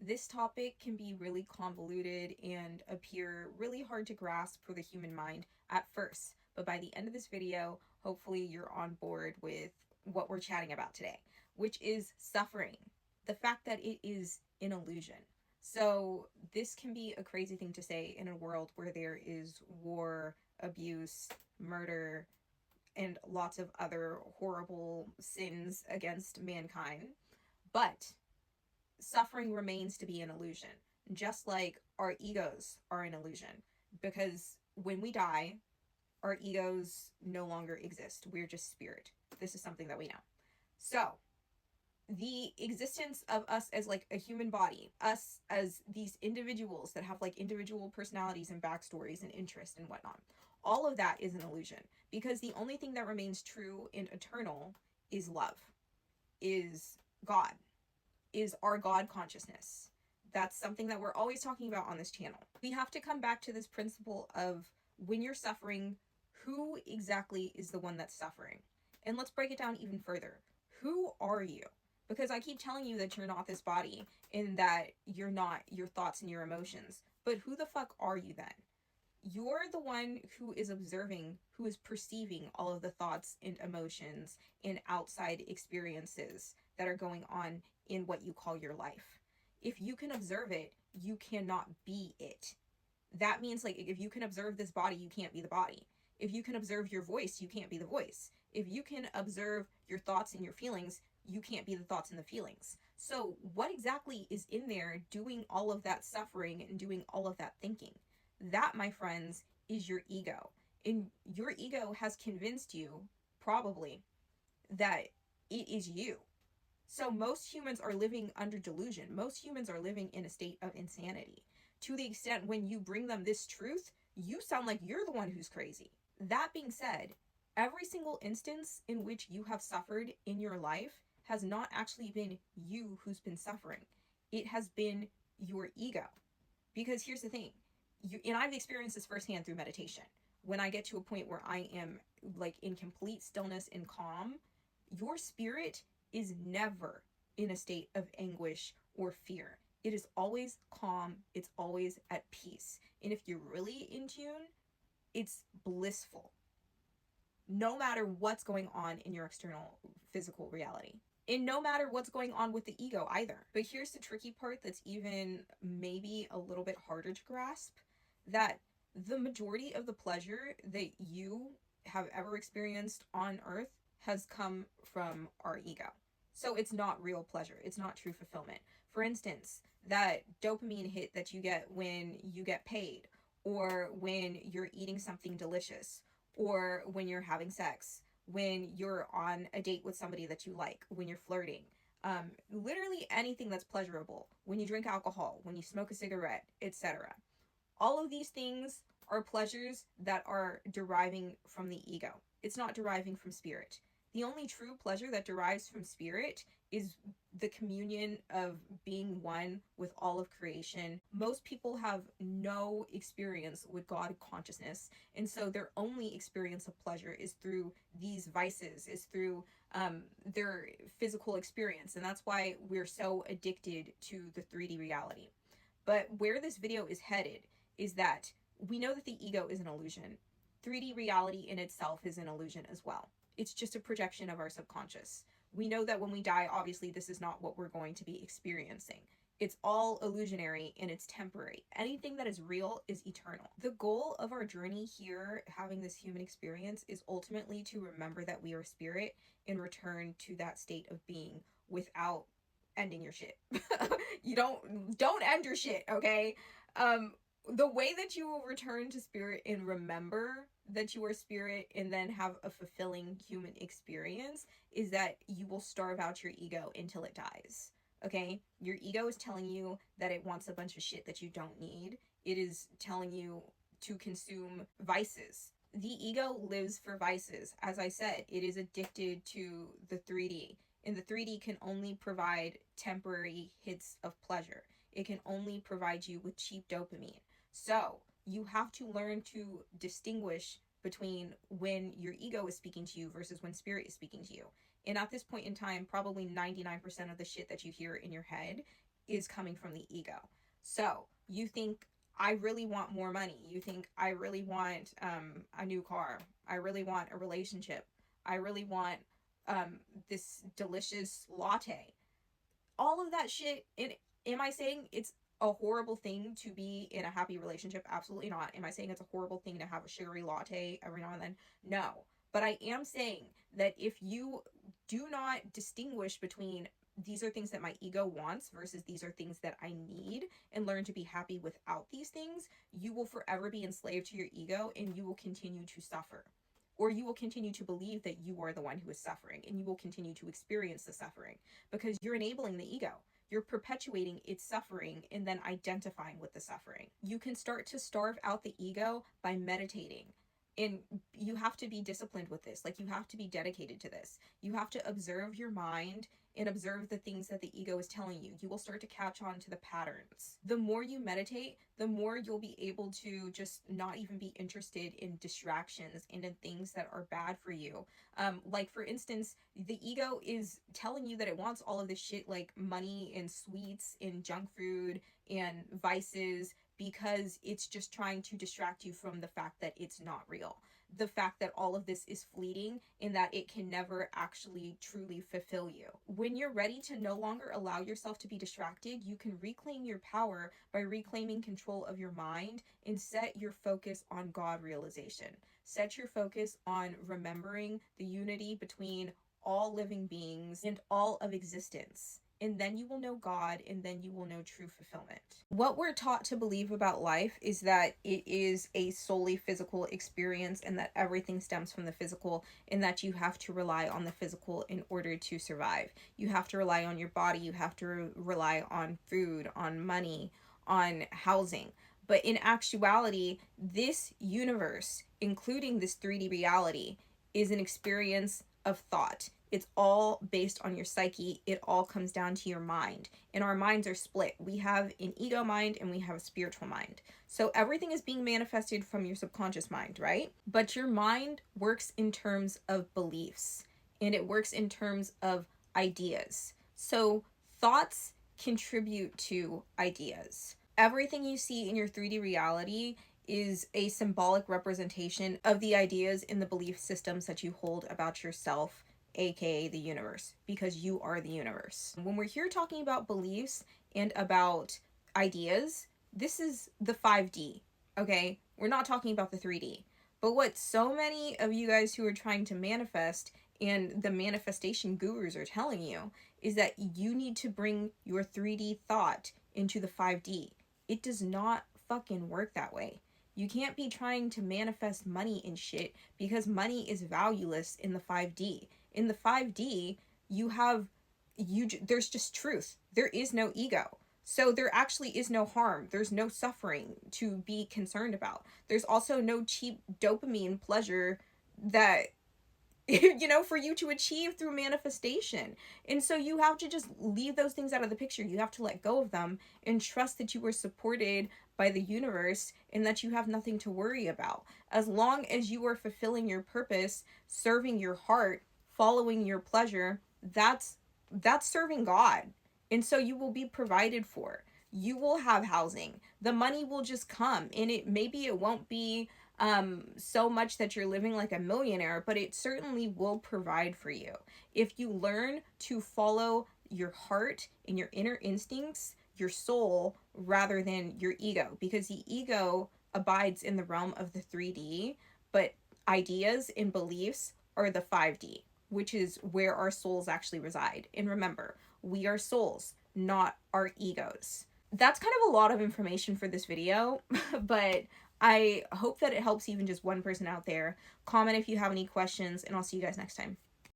This topic can be really convoluted and appear really hard to grasp for the human mind at first, but by the end of this video, hopefully you're on board with what we're chatting about today, which is suffering. The fact that it is an illusion. So, this can be a crazy thing to say in a world where there is war, abuse, murder, and lots of other horrible sins against mankind. But suffering remains to be an illusion, just like our egos are an illusion. Because when we die, our egos no longer exist. We're just spirit. This is something that we know. So, the existence of us as like a human body, us as these individuals that have like individual personalities and backstories and interests and whatnot, all of that is an illusion, because the only thing that remains true and eternal is love, is God, is our God consciousness. That's something that we're always talking about on this channel. We have to come back to this principle of when you're suffering, who exactly is the one that's suffering? And let's break it down even further. Who are you? Because I keep telling you that you're not this body and that you're not your thoughts and your emotions. But who the fuck are you then? You're the one who is observing, who is perceiving all of the thoughts and emotions and outside experiences that are going on in what you call your life. If you can observe it, you cannot be it. That means, like, if you can observe this body, you can't be the body. If you can observe your voice, you can't be the voice. If you can observe your thoughts and your feelings, you can't be the thoughts and the feelings. So what exactly is in there doing all of that suffering and doing all of that thinking? That, my friends, is your ego. And your ego has convinced you, probably, that it is you. So most humans are living under delusion. Most humans are living in a state of insanity. To the extent when you bring them this truth, you sound like you're the one who's crazy. That being said, every single instance in which you have suffered in your life has not actually been you who's been suffering. It has been your ego. Because here's the thing, and I've experienced this firsthand through meditation. When I get to a point where I am like in complete stillness and calm, your spirit is never in a state of anguish or fear. It is always calm. It's always at peace. And if you're really in tune, it's blissful, no matter what's going on in your external physical reality. And no matter what's going on with the ego either. But here's the tricky part that's even maybe a little bit harder to grasp, that the majority of the pleasure that you have ever experienced on earth has come from our ego. So it's not real pleasure. It's not true fulfillment. For instance, that dopamine hit that you get when you get paid, or when you're eating something delicious, or when you're having sex, when you're on a date with somebody that you like, when you're flirting, literally anything that's pleasurable, when you drink alcohol, when you smoke a cigarette, etc. All of these things are pleasures that are deriving from the ego. It's not deriving from spirit. The only true pleasure that derives from spirit is the communion of being one with all of creation. Most people have no experience with God consciousness, and so their only experience of pleasure is through these vices, is through their physical experience, and that's why we're so addicted to the 3D reality. But where this video is headed is that we know that the ego is an illusion. 3D reality in itself is an illusion as well. It's just a projection of our subconscious. We know that when we die, obviously, this is not what we're going to be experiencing. It's all illusionary and it's temporary. Anything that is real is eternal. The goal of our journey here, having this human experience, is ultimately to remember that we are spirit and return to that state of being without ending your shit. You don't end your shit, okay? The way that you will return to spirit and remember that you are spirit and then have a fulfilling human experience is that you will starve out your ego until it dies. Okay? Your ego is telling you that it wants a bunch of shit that you don't need. It is telling you to consume vices. The ego lives for vices. As I said, it is addicted to the 3D. And the 3D can only provide temporary hits of pleasure. It can only provide you with cheap dopamine. So you have to learn to distinguish between when your ego is speaking to you versus when spirit is speaking to you. And at this point in time, probably 99% of the shit that you hear in your head is coming from the ego. So you think, I really want more money. You think, I really want a new car. I really want a relationship. I really want this delicious latte. All of that shit. Am I saying it's a horrible thing to be in a happy relationship? Absolutely not. Am I saying it's a horrible thing to have a sugary latte every now and then? No. But I am saying that if you do not distinguish between, these are things that my ego wants versus these are things that I need, and learn to be happy without these things, you will forever be enslaved to your ego, and you will continue to suffer. Or you will continue to believe that you are the one who is suffering, and you will continue to experience the suffering because you're enabling the ego. You're perpetuating its suffering and then identifying with the suffering. You can start to starve out the ego by meditating. And you have to be disciplined with this. Like, you have to be dedicated to this. You have to observe your mind and observe the things that the ego is telling you. You will start to catch on to the patterns. The more you meditate, the more you'll be able to just not even be interested in distractions and in things that are bad for you. Like, for instance, the ego is telling you that it wants all of this shit, like money and sweets and junk food and vices, because it's just trying to distract you from the fact that it's not real. The fact that all of this is fleeting and that it can never actually truly fulfill you. When you're ready to no longer allow yourself to be distracted, you can reclaim your power by reclaiming control of your mind and set your focus on God realization. Set your focus on remembering the unity between all living beings and all of existence. And then you will know God, and then you will know true fulfillment. What we're taught to believe about life is that it is a solely physical experience, and that everything stems from the physical, and that you have to rely on the physical in order to survive. You have to rely on your body, you have to rely on food, on money, on housing. But in actuality, this universe, including this 3D reality, is an experience of thought. It's all based on your psyche. It all comes down to your mind. And our minds are split. We have an ego mind and we have a spiritual mind. So everything is being manifested from your subconscious mind, right? But your mind works in terms of beliefs, and it works in terms of ideas. So thoughts contribute to ideas. Everything you see in your 3D reality is a symbolic representation of the ideas and the belief systems that you hold about yourself, aka the universe, because you are the universe. When we're here talking about beliefs and about ideas, this is the 5D, okay? We're not talking about the 3D. But what so many of you guys who are trying to manifest and the manifestation gurus are telling you is that you need to bring your 3D thought into the 5D. It does not fucking work that way. You can't be trying to manifest money and shit, because money is valueless in the 5D. In the 5D, there's just truth. There is no ego. So there actually is no harm. There's no suffering to be concerned about. There's also no cheap dopamine pleasure that for you to achieve through manifestation. And so you have to just leave those things out of the picture. You have to let go of them and trust that you are supported by the universe and that you have nothing to worry about. As long as you are fulfilling your purpose, serving your heart, following your pleasure, that's serving God. And so you will be provided for. You will have housing. The money will just come, and maybe it won't be so much that you're living like a millionaire, but it certainly will provide for you. If you learn to follow your heart and your inner instincts, your soul, rather than your ego, because the ego abides in the realm of the 3D, but ideas and beliefs are the 5D, which is where our souls actually reside. And remember, we are souls, not our egos. That's kind of a lot of information for this video, but I hope that it helps even just one person out there. Comment if you have any questions, and I'll see you guys next time.